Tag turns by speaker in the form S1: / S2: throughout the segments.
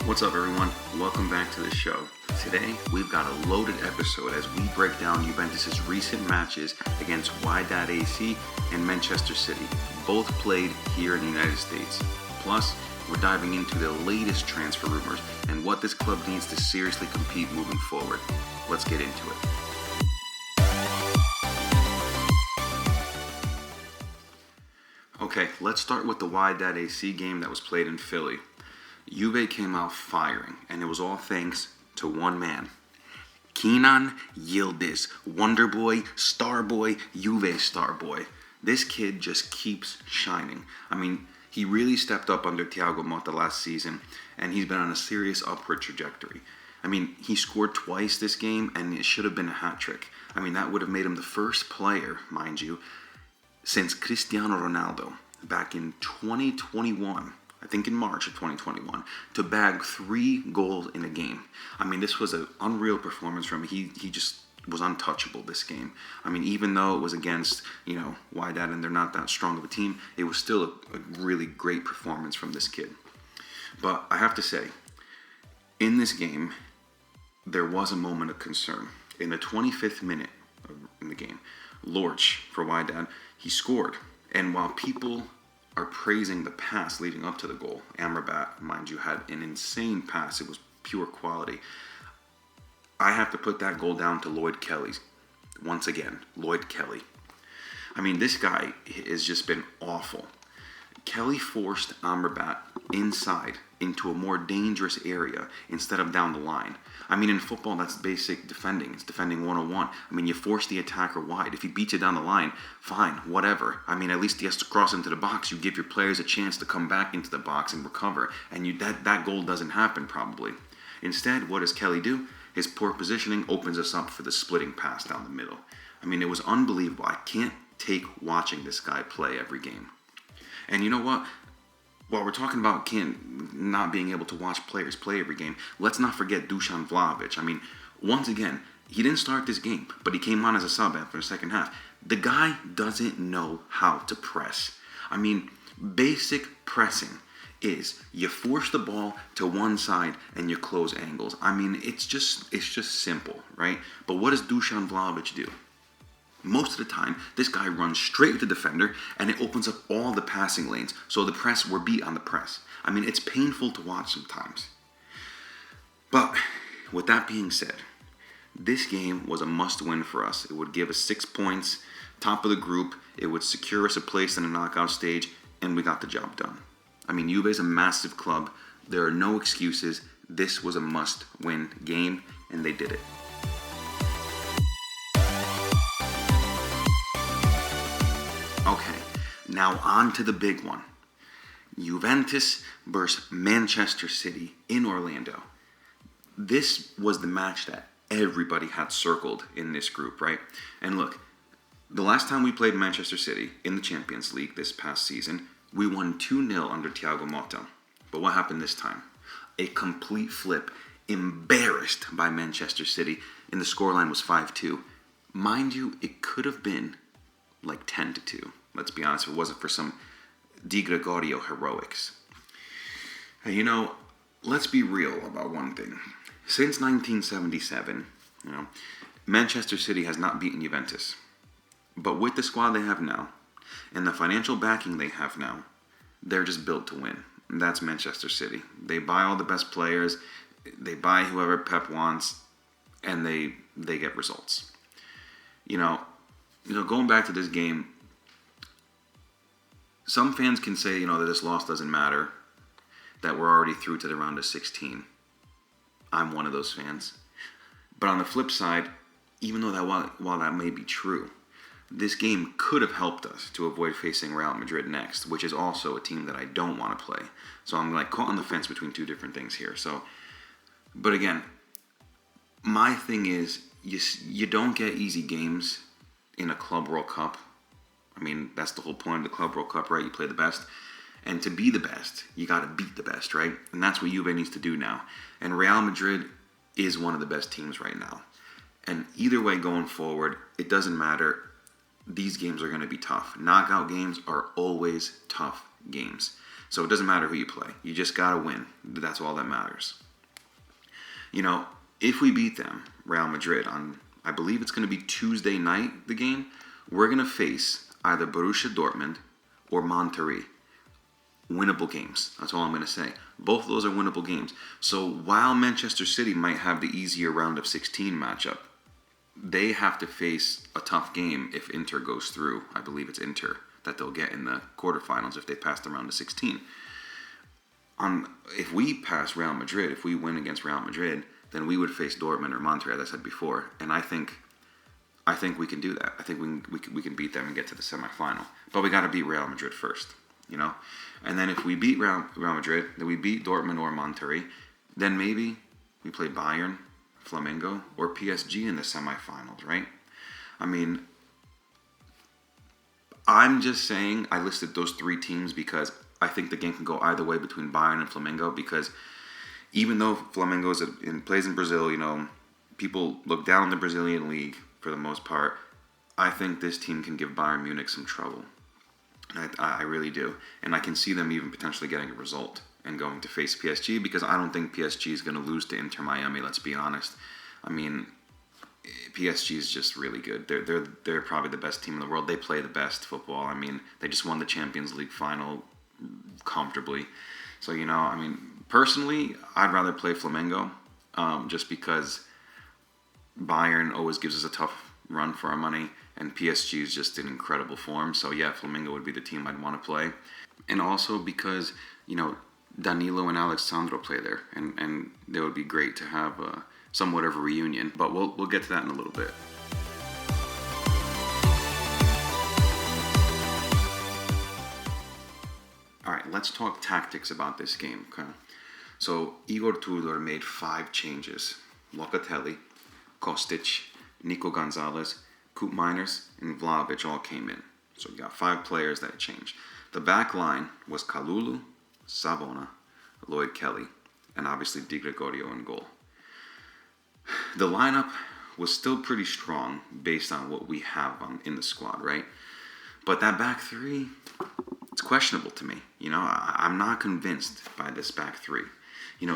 S1: What's up, everyone? Welcome back to the show. Today, we've got a loaded episode as we break down Juventus' recent matches against Wydad AC and Manchester City, both played here in the United States. Plus, we're diving into the latest transfer rumors and what this club needs to seriously compete moving forward. Let's get into it. Okay, let's start with the Wydad AC game that was played in Philly. Juve came out firing, and it was all thanks to one man. Kenan Yildiz, Wonder Boy, Star Boy, Juve Star Boy. This kid just keeps shining. I mean, he really stepped up under Thiago Motta last season, and he's been on a serious upward trajectory. I mean, he scored twice this game, and it should have been a hat trick. I mean, that would have made him the first player, mind you, since Cristiano Ronaldo back in 2021. I think in March of 2021, to bag 3 goals in a game. I mean, this was an unreal performance from him. He just was untouchable this game. I mean, even though it was against, Wydad and they're not that strong of a team, it was still a really great performance from this kid. But I have to say, in this game, there was a moment of concern. In the 25th minute in the game, Lorch for Wydad, he scored. And while people are praising the pass leading up to the goal, Amrabat, mind you, had an insane pass. It was pure quality. I have to put that goal down to Lloyd Kelly's. Once again, Lloyd Kelly. I mean, this guy has just been awful. Kelly forced Amrabat inside into a more dangerous area instead of down the line. I mean, in football, that's basic defending. It's defending 101. I mean, you force the attacker wide. If he beats you down the line, fine, whatever. I mean, at least he has to cross into the box. You give your players a chance to come back into the box and recover. And that goal doesn't happen, probably. Instead, what does Kelly do? His poor positioning opens us up for the splitting pass down the middle. I mean, it was unbelievable. I can't take watching this guy play every game. And you know what? While we're talking about not being able to watch players play every game, let's not forget Dusan Vlahovic. I mean, once again, he didn't start this game, but he came on as a sub after the second half. The guy doesn't know how to press. I mean, basic pressing is you force the ball to one side and you close angles. I mean, it's just simple, right? But what does Dusan Vlahovic do? Most of the time, this guy runs straight with the defender, and it opens up all the passing lanes. So we're beat on the press. I mean, it's painful to watch sometimes. But with that being said, this game was a must-win for us. It would give us 6 points, top of the group. It would secure us a place in the knockout stage, and we got the job done. I mean, Juve is a massive club. There are no excuses. This was a must-win game, and they did it. Okay, now on to the big one. Juventus versus Manchester City in Orlando. This was the match that everybody had circled in this group, right? And look, the last time we played Manchester City in the Champions League this past season, we won 2-0 under Thiago Motta. But what happened this time? A complete flip, embarrassed by Manchester City, and the scoreline was 5-2. Mind you, it could have been like 10-2. Let's be honest, if it wasn't for some Di Gregorio heroics. Let's be real about one thing. Since 1977, Manchester City has not beaten Juventus. But with the squad they have now, and the financial backing they have now, they're just built to win. And that's Manchester City. They buy all the best players, they buy whoever Pep wants, and they get results. Going back to this game, some fans can say, that this loss doesn't matter, that we're already through to the round of 16. I'm one of those fans. But on the flip side, even though while that may be true, this game could have helped us to avoid facing Real Madrid next, which is also a team that I don't want to play. So I'm caught on the fence between two different things here. But again, my thing is, you don't get easy games in a Club World Cup. I mean, that's the whole point of the Club World Cup, right? You play the best. And to be the best, you got to beat the best, right? And that's what Juve needs to do now. And Real Madrid is one of the best teams right now. And either way going forward, it doesn't matter. These games are going to be tough. Knockout games are always tough games. So it doesn't matter who you play. You just got to win. That's all that matters. If we beat them, Real Madrid, on, I believe it's going to be Tuesday night, the game, we're going to face either Borussia Dortmund or Monterrey. Winnable games. That's all I'm going to say. Both of those are winnable games. So while Manchester City might have the easier round of 16 matchup, they have to face a tough game if Inter goes through. I believe it's Inter that they'll get in the quarterfinals if they pass the round of 16. If we pass Real Madrid, if we win against Real Madrid, then we would face Dortmund or Monterrey, as I said before. And I think we can do that. I think we can beat them and get to the semifinal. But we got to beat Real Madrid first, And then if we beat Real Madrid, then we beat Dortmund or Monterrey, then maybe we play Bayern, Flamengo, or PSG in the semifinals, right? I mean, I'm just saying I listed those three teams because I think the game can go either way between Bayern and Flamengo, because even though Flamengo plays in Brazil, people look down on the Brazilian league for the most part. I think this team can give Bayern Munich some trouble. I really do. And I can see them even potentially getting a result and going to face PSG, because I don't think PSG is going to lose to Inter Miami, let's be honest. I mean, PSG is just really good. They're probably the best team in the world. They play the best football. I mean, they just won the Champions League final comfortably. So, personally, I'd rather play Flamengo just because Bayern always gives us a tough run for our money, and PSG is just in incredible form. So, yeah, Flamengo would be the team I'd want to play. And also because, Danilo and Alexandro play there, and it would be great to have somewhat of a reunion. But we'll get to that in a little bit. All right, let's talk tactics about this game, okay? So Igor Tudor made 5 changes. Locatelli, Kostic, Nico Gonzalez, Koop Meiners, and Vlahovic all came in. So we got 5 players that changed. The back line was Kalulu, Savona, Lloyd Kelly, and obviously Di Gregorio in goal. The lineup was still pretty strong based on what we have in the squad, right? But that back 3, it's questionable to me. I'm not convinced by this back 3.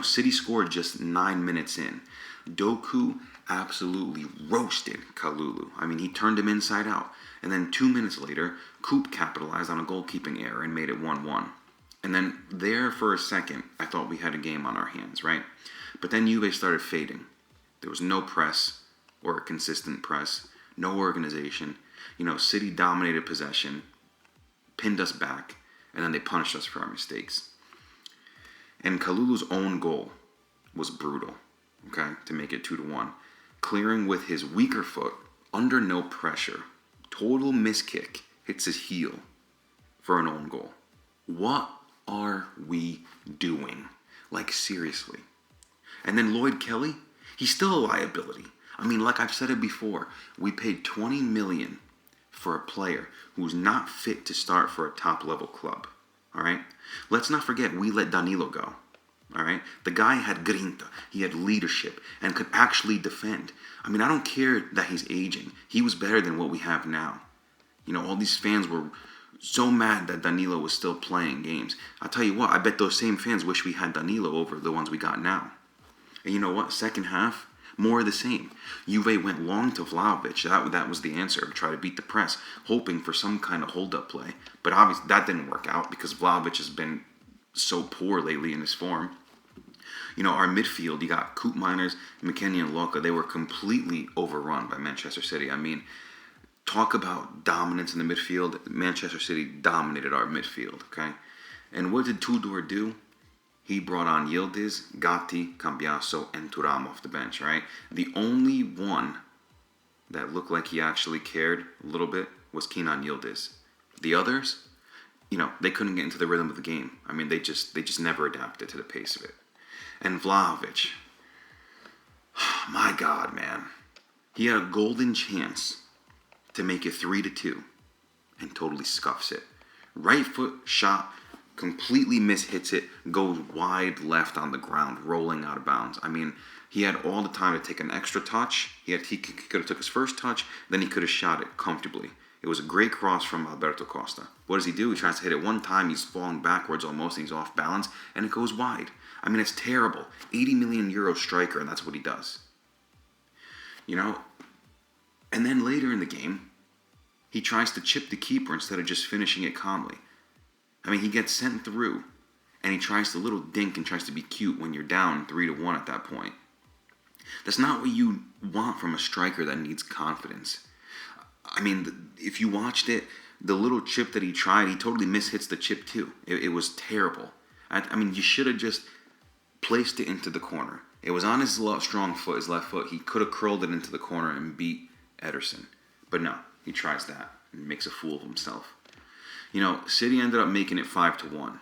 S1: City scored just 9 minutes in. Doku absolutely roasted Kalulu. I mean, he turned him inside out. And then 2 minutes later, Koop capitalized on a goalkeeping error and made it 1-1. And then there for a second, I thought we had a game on our hands, right? But then Juve started fading. There was no press or a consistent press, no organization. City dominated possession, pinned us back, and then they punished us for our mistakes. And Kalulu's own goal was brutal, okay, to make it 2-1. Clearing with his weaker foot, under no pressure, total miskick, hits his heel for an own goal. What are we doing? Like, seriously. And then Lloyd Kelly, he's still a liability. I mean, like I've said it before, we paid $20 million for a player who's not fit to start for a top-level club. All right? Let's not forget, we let Danilo go. All right? The guy had grinta. He had leadership and could actually defend. I mean, I don't care that he's aging. He was better than what we have now. All these fans were so mad that Danilo was still playing games. I'll tell you what, I bet those same fans wish we had Danilo over the ones we got now. And you know what? Second half, more of the same. Juve went long to Vlahovic. That was the answer, to try to beat the press, hoping for some kind of hold-up play. But obviously that didn't work out because Vlahovic has been so poor lately in his form. Our midfield, you got Koop Meiners, McKennie, and Loca. They were completely overrun by Manchester City. I mean, talk about dominance in the midfield. Manchester City dominated our midfield, okay? And what did Tudor do? He brought on Yildiz, Gatti, Cambiaso, and Thuram off the bench, right? The only one that looked like he actually cared a little bit was Kenan Yildiz. The others, they couldn't get into the rhythm of the game. I mean, they just never adapted to the pace of it. And Vlahovic, my God, man. He had a golden chance to make it 3-2 and totally scuffs it. Right foot shot, completely mishits it, goes wide left on the ground, rolling out of bounds. I mean, he had all the time to take an extra touch. He could have took his first touch, then he could have shot it comfortably. It was a great cross from Alberto Costa. What does he do? He tries to hit it one time. He's falling backwards almost, and he's off balance, and it goes wide. I mean, it's terrible. 80 million euro striker, and that's what he does. You know? And then later in the game, he tries to chip the keeper instead of just finishing it calmly. I mean, he gets sent through, and he tries to little dink and tries to be cute when you're down 3-1 at that point. That's not what you want from a striker that needs confidence. I mean, if you watched it, the little chip that he tried, he totally mishits the chip too. It was terrible. I mean, you should have just placed it into the corner. It was on his strong foot, his left foot. He could have curled it into the corner and beat Ederson. But no, he tries that and makes a fool of himself. You know, City ended up making it 5-1.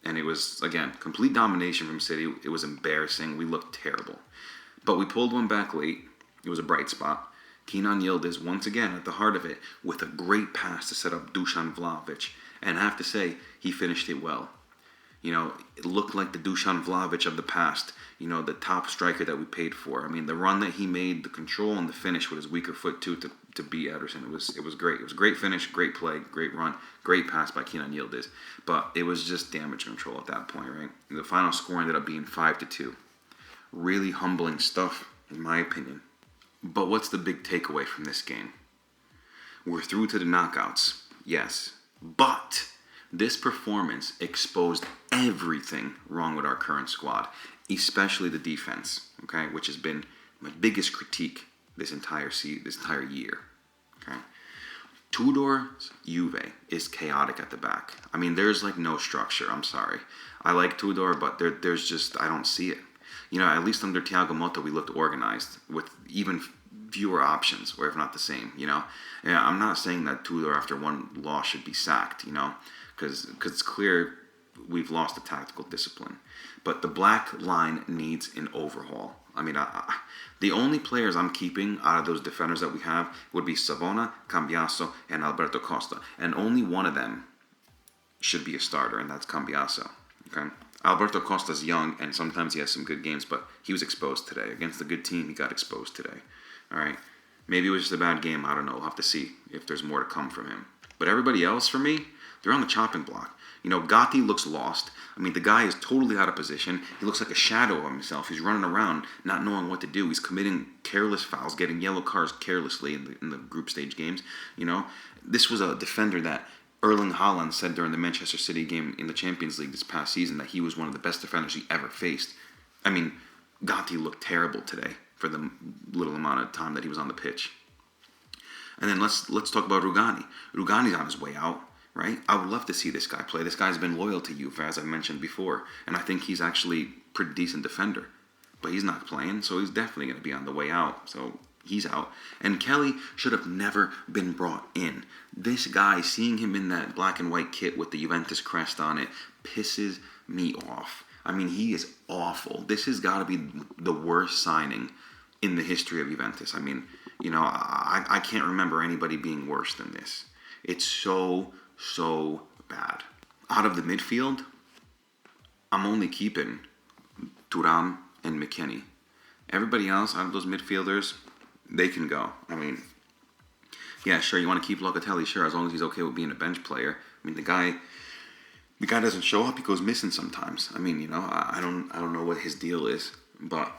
S1: And it was, again, complete domination from City. It was embarrassing. We looked terrible. But we pulled one back late. It was a bright spot. Kenan Yildiz, once again, at the heart of it, with a great pass to set up Dusan Vlahovic. And I have to say, he finished it well. You know, it looked like the Dusan Vlahovic of the past. You know, the top striker that we paid for. I mean, the run that he made, the control and the finish with his weaker foot, too, to beat Ederson. It was great. It was a great finish, great play, great run, great pass by Kenan Yildiz. But it was just damage control at that point, right? The final score ended up being 5-2. Really humbling stuff, in my opinion. But what's the big takeaway from this game? We're through to the knockouts, yes. But this performance exposed everything wrong with our current squad, especially the defense, okay, which has been my biggest critique this entire year, okay. Tudor's Juve is chaotic at the back. I mean, there's like no structure. I'm sorry. I like Tudor, but there's just, I don't see it. You know, at least under Thiago Motta, we looked organized with even fewer options, or if not the same, you know. And I'm not saying that Tudor, after one loss, should be sacked, you know, because it's clear we've lost the tactical discipline. But the black line needs an overhaul. I mean, the only players I'm keeping out of those defenders that we have would be Savona, Cambiaso, and Alberto Costa. And only one of them should be a starter, and that's Cambiaso, okay? Alberto Costa's young, and sometimes he has some good games, but he was exposed today. Against a good team, he got exposed today. All right? Maybe it was just a bad game. I don't know. We'll have to see if there's more to come from him. But everybody else, for me, they're on the chopping block. You know, Gatti looks lost. I mean, the guy is totally out of position. He looks like a shadow of himself. He's running around, not knowing what to do. He's committing careless fouls, getting yellow cards carelessly in the group stage games. You know, this was a defender that Erling Haaland said during the Manchester City game in the Champions League this past season that he was one of the best defenders he ever faced. I mean, Gatti looked terrible today for the little amount of time that he was on the pitch. And then let's talk about Rugani. Rugani's on his way out, right? I would love to see this guy play. This guy's been loyal to Juve, as I mentioned before, and I think he's actually a pretty decent defender. But he's not playing, so he's definitely going to be on the way out. So he's out. And Kelly should have never been brought in. This guy, seeing him in that black and white kit with the Juventus crest on it, pisses me off. I mean, he is awful. This has got to be the worst signing in the history of Juventus. I mean, you know, I can't remember anybody being worse than this. It's so bad. Out of the midfield, I'm only keeping Thuram and McKennie. Everybody else out of those midfielders, they can go. I mean, yeah, sure, you want to keep Locatelli, sure, as long as he's okay with being a bench player. I mean, the guy doesn't show up, he goes missing sometimes. I mean, you know, I don't know what his deal is, but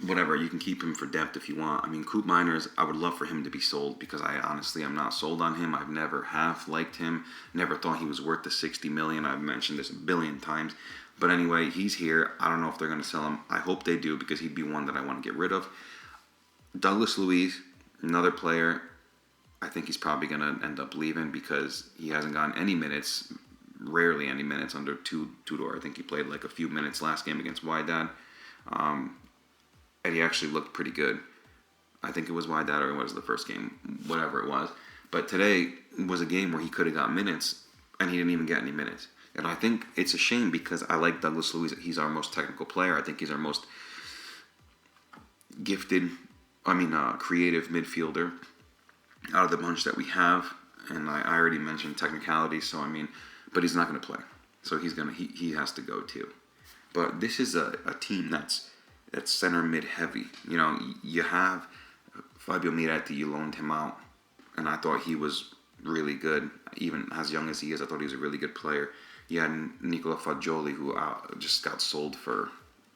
S1: whatever, you can keep him for depth if you want. I mean, Koop Miners, I would love for him to be sold because I honestly am not sold on him. I've never half liked him, never thought he was worth the 60 million. I've mentioned this a billion times. But anyway, he's here. I don't know if they're going to sell him. I hope they do because he'd be one that I want to get rid of. Douglas Luiz, another player, I think he's probably going to end up leaving because he hasn't gotten any minutes, rarely any minutes under Tudor. I think he played like a few minutes last game against Wydad. And he actually looked pretty good. I think it was Wydad or it was the first game, whatever it was. But today was a game where he could have got minutes, and he didn't even get any minutes. And I think it's a shame because I like Douglas Luiz. He's our most technical player. I think he's our most gifted, creative midfielder out of the bunch that we have. And I already mentioned technicality, but he's not going to play. So he has to go too. But this is a team that's center mid heavy. You know, you have Fabio Miretti, you loaned him out, and I thought he was really good. Even as young as he is, I thought he was a really good player. You had Nicola Fagioli, who just got sold for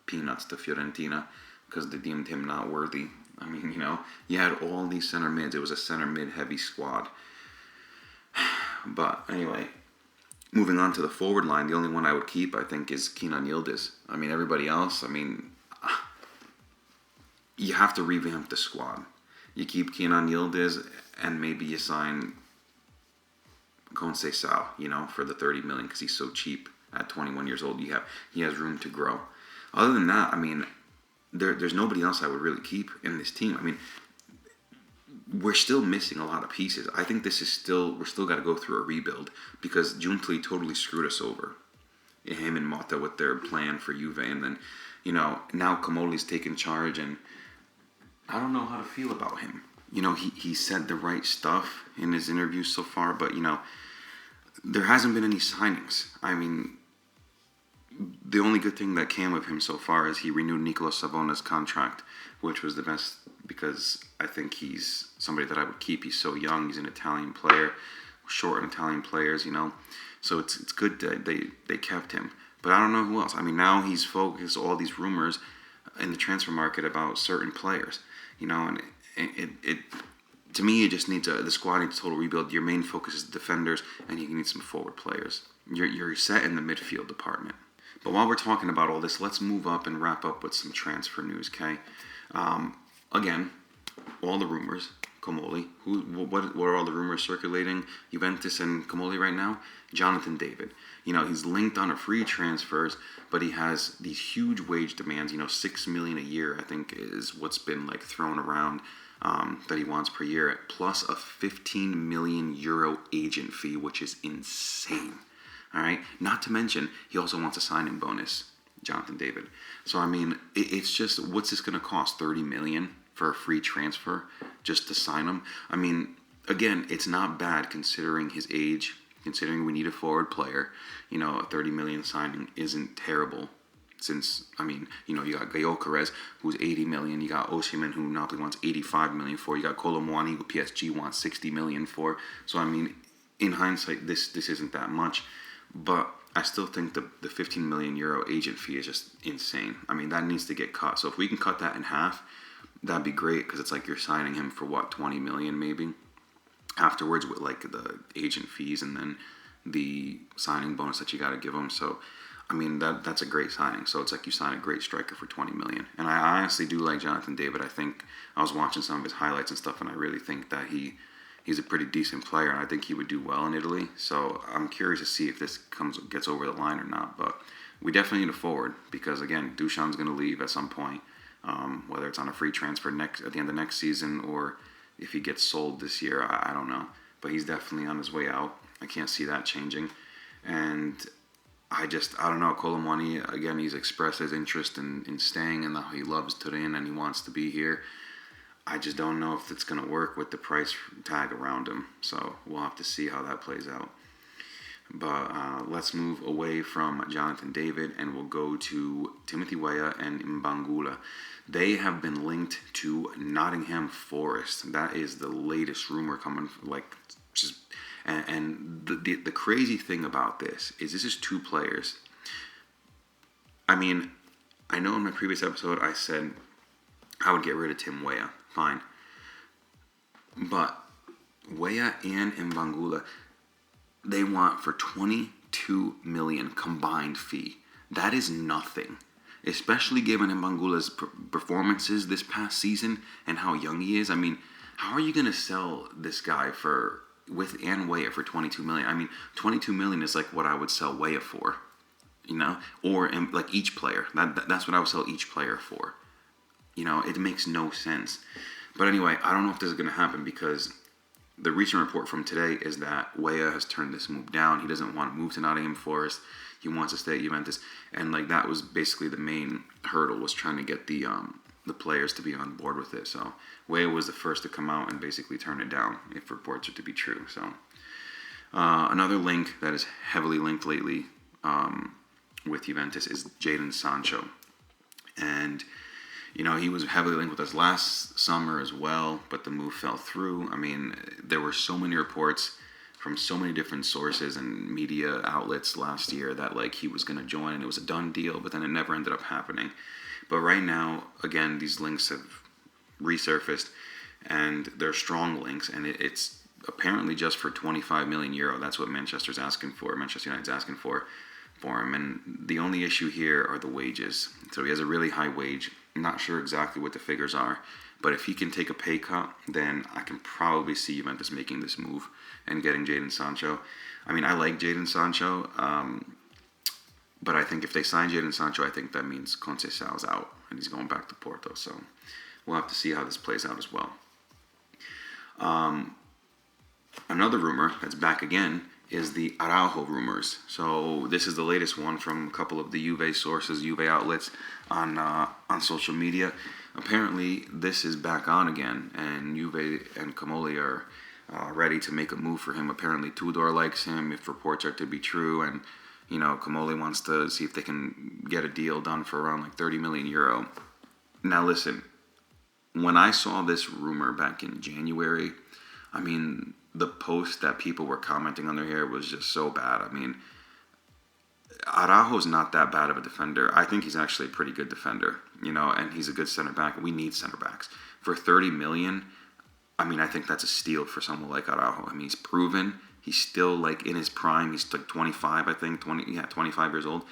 S1: peanuts to Fiorentina because they deemed him not worthy. I mean, you had all these center mids. It was a center mid heavy squad. But anyway, moving on to the forward line, the only one I would keep, I think, is Kenan Yildiz. I mean, everybody else, you have to revamp the squad. You keep Kenan Yildiz, and maybe you sign Conceição, for the $30 million because he's so cheap at 21 years old. He has room to grow. Other than that, there's nobody else I would really keep in this team. We're still missing a lot of pieces. I think we're still got to go through a rebuild because Juntli totally screwed us over. Him and Motta with their plan for Juve, and then, now Comoli's taken charge, and I don't know how to feel about him. He said the right stuff in his interviews so far, but, there hasn't been any signings. The only good thing that came of him so far is he renewed Nicolas Savona's contract, which was the best because I think he's somebody that I would keep. He's so young. He's an Italian player, short on Italian players, So it's good that they kept him. But I don't know who else. Now he's focused all these rumors in the transfer market about certain players, and it to me, it just needs the squad needs a total rebuild. Your main focus is defenders, and you need some forward players. You're set in the midfield department. But while we're talking about all this, let's move up and wrap up with some transfer news, okay? Again, all the rumors, Comoli. What are all the rumors circulating? Juventus and Comoli right now? Jonathan David. He's linked on a free transfers, but he has these huge wage demands. $6 million a year, I think, is what's been thrown around that he wants per year, plus a €15 million agent fee, which is insane. All right. Not to mention, he also wants a signing bonus, Jonathan David. So it's just, what's this going to cost? $30 million for a free transfer just to sign him? Again, it's not bad considering his age. Considering we need a forward player, a $30 million signing isn't terrible. Since, you got Gyökeres, who's $80 million. You got Osimhen, who Napoli wants $85 million for. You got Colomwani, who PSG wants $60 million for. So, in hindsight, this isn't that much. But I still think the €15 million agent fee is just insane. That needs to get cut. So if we can cut that in half, that'd be great because it's like you're signing him for, $20 million maybe? Afterwards with the agent fees and then the signing bonus that you got to give him. So that's a great signing. So it's like you sign a great striker for $20 million. And I honestly do like Jonathan David. I think I was watching some of his highlights and stuff, and I really think that he's a pretty decent player, and I think he would do well in Italy. So I'm curious to see if this gets over the line or not. But we definitely need a forward because, again, Dušan's going to leave at some point, whether it's on a free transfer at the end of next season or if he gets sold this year. I don't know. But he's definitely on his way out. I can't see that changing. And I don't know. Colomwani, again, he's expressed his interest in staying and that he loves Turin and he wants to be here. I just don't know if it's going to work with the price tag around him. So we'll have to see how that plays out. But let's move away from Jonathan David and we'll go to Timothy Weah and Mbangula. They have been linked to Nottingham Forest. That is the latest rumor coming. The crazy thing about this is two players. I know in my previous episode I said I would get rid of Tim Weah. Fine. But Weah and Mbangula, they want for $22 million combined fee. That is nothing. Especially given Mbangula's performances this past season and how young he is. How are you going to sell this guy with Weah for $22 million? $22 million is like what I would sell Weah for, or each player. That's what I would sell each player for. It makes no sense. But anyway, I don't know if this is going to happen because the recent report from today is that Weah has turned this move down. He doesn't want to move to Nottingham Forest. He wants to stay at Juventus. And that was basically the main hurdle, was trying to get the players to be on board with it. So Weah was the first to come out and basically turn it down, if reports are to be true. So another link that is heavily linked lately with Juventus is Jadon Sancho. And he was heavily linked with us last summer as well, but the move fell through. There were so many reports from so many different sources and media outlets last year that like he was going to join and it was a done deal, but then it never ended up happening. But right now, again, these links have resurfaced, and they're strong links, and it's apparently just for 25 million euro. That's what Manchester's asking for. Manchester United's asking for him, and the only issue here are the wages. So he has a really high wage. I'm not sure exactly what the figures are, but if he can take a pay cut, then I can probably see Juventus making this move and getting Jadon Sancho. I mean, I like Jadon Sancho, but I think if they sign Jadon Sancho, I think that means Conceição's out and he's going back to Porto. So we'll have to see how this plays out as well. Another rumor that's back again is the Araujo rumors. So this is the latest one from a couple of the Juve sources, Juve outlets on social media. Apparently, this is back on again, and Juve and Comoli are ready to make a move for him. Apparently, Tudor likes him, if reports are to be true, and you know, Comoli wants to see if they can get a deal done for around like 30 million euro. Now, listen, when I saw this rumor back in January, I mean, the post that people were commenting on their hair was just so bad. I mean, Araujo's not that bad of a defender. I think he's actually a pretty good defender, you know, and he's a good center back. We need center backs. For 30 million, I mean, I think that's a steal for someone like Araujo. I mean, he's proven. He's still, like, in his prime. He's, like, 25, I think. 25 years old.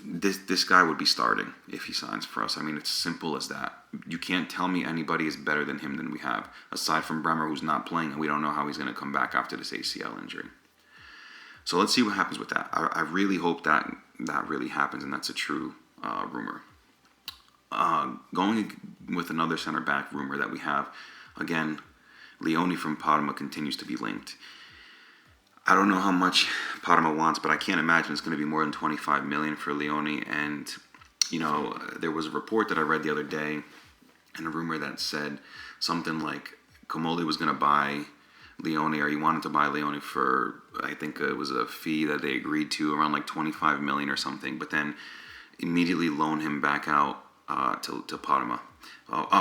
S1: This guy would be starting if he signs for us. I mean, it's simple as that. You can't tell me anybody is better than him than we have, aside from Bremer, who's not playing, and we don't know how he's going to come back after this ACL injury. So let's see what happens with that. I really hope that really happens, and that's a true rumor. Going with another center back rumor that we have, again, Leone from Parma continues to be linked. I don't know how much Parma wants, but I can't imagine it's going to be more than 25 million for Leone. And, you know, there was a report that I read the other day and a rumor that said something like Comoli was going to buy Leone, or he wanted to buy Leone for, I think it was a fee that they agreed to, around like 25 million or something, but then immediately loan him back out to Parma.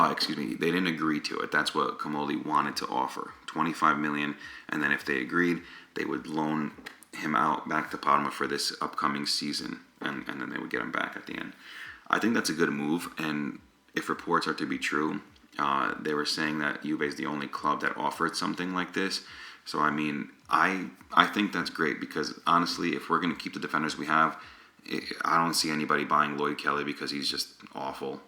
S1: Excuse me, they didn't agree to it. That's what Comoli wanted to offer, 25 million, and then if they agreed, they would loan him out back to Parma for this upcoming season, and then they would get him back at the end. I think that's a good move, and if reports are to be true, they were saying that Juve is the only club that offered something like this. So, I mean, I think that's great because, honestly, if we're going to keep the defenders we have, I don't see anybody buying Lloyd Kelly because he's just awful.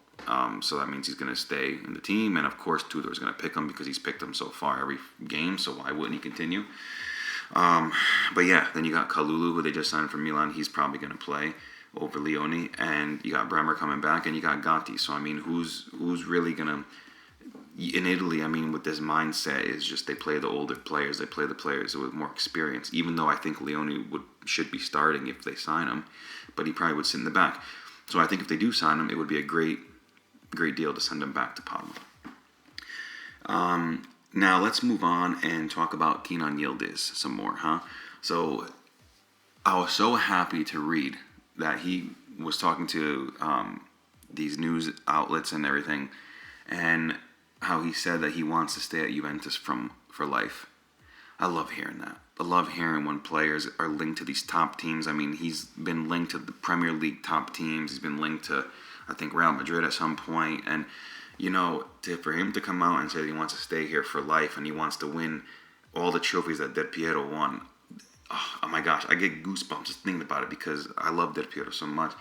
S1: So that means he's going to stay in the team. And, of course, Tudor's going to pick him because he's picked him so far every game. So why wouldn't he continue? But, yeah, then you got Kalulu, who they just signed from Milan. He's probably going to play over Leone. And you got Bremer coming back. And you got Gatti. So, I mean, who's really going to... In Italy, I mean, with this mindset is just they play the older players. They play the players with more experience. Even though I think Leone should be starting if they sign him. But he probably would sit in the back. So I think if they do sign him, it would be a great deal to send him back to Parma. Now let's move on and talk about Kenan Yildiz some more, huh? So I was so happy to read that he was talking to these news outlets and everything, and how he said that he wants to stay at Juventus for life. I love hearing that. I love hearing when players are linked to these top teams. I mean, he's been linked to the Premier League top teams. He's been linked to, I think, Real Madrid at some point. And, you know, for him to come out and say that he wants to stay here for life and he wants to win all the trophies that Del Piero won, oh my gosh, I get goosebumps just thinking about it because I love Del Piero so much.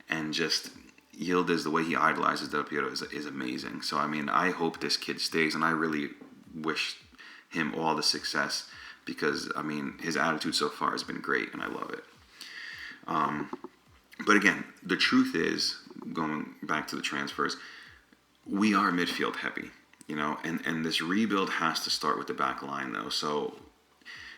S1: And just Yildiz, the way he idolizes Del Piero is amazing. So, I mean, I hope this kid stays, and I really wish him all the success because, I mean, his attitude so far has been great, and I love it. But again, the truth is, going back to the transfers, we are midfield heavy, you know, and this rebuild has to start with the back line, though. So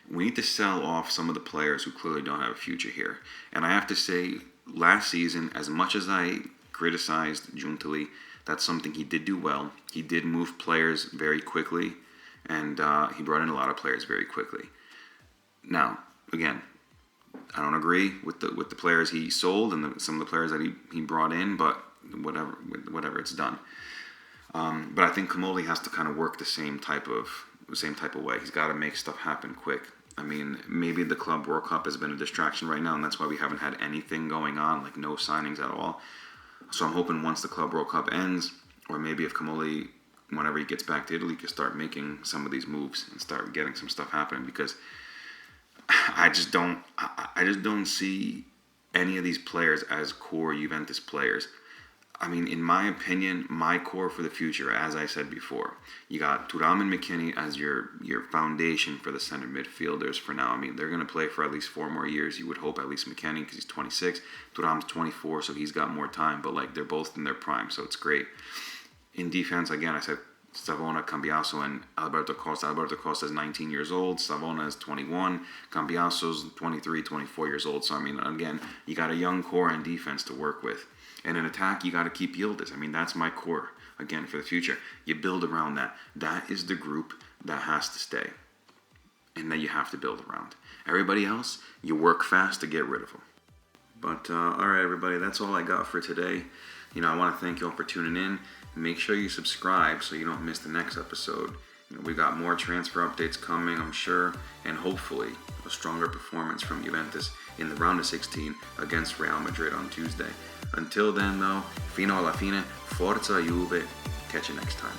S1: we need to sell off some of the players who clearly don't have a future here. And I have to say, last season, as much as I criticized Giuntoli, that's something he did do well. He did move players very quickly, and he brought in a lot of players very quickly. Now, again, I don't agree with the players he sold and some of the players that he brought in, but whatever, it's done. But I think Comoli has to kind of work the same type of way. He's got to make stuff happen quick. I mean, maybe the Club World Cup has been a distraction right now, and that's why we haven't had anything going on, like no signings at all. So I'm hoping once the Club World Cup ends, or maybe if Camoli, whenever he gets back to Italy, can start making some of these moves and start getting some stuff happening, because I just don't see any of these players as core Juventus players. I mean, in my opinion, my core for the future, as I said before, you got Thuram and McKennie as your foundation for the center midfielders for now. I mean, they're going to play for at least 4 more years. You would hope at least McKennie, because he's 26. Thuram's 24, so he's got more time. But, like, they're both in their prime, so it's great. In defense, again, I said Savona, Cambiaso, and Alberto Costa. Alberto Costa is 19 years old. Savona is 21. Cambiaso's 23, 24 years old. So, I mean, again, you got a young core in defense to work with. And in attack, you got to keep Yildiz. I mean, that's my core, again, for the future. You build around that. That is the group that has to stay and that you have to build around. Everybody else, you work fast to get rid of them. But, all right, everybody, that's all I got for today. I want to thank you all for tuning in. Make sure you subscribe so you don't miss the next episode. We got more transfer updates coming, I'm sure, and hopefully a stronger performance from Juventus in the round of 16 against Real Madrid on Tuesday. Until then, though, fino alla fine, forza Juve. Catch you next time.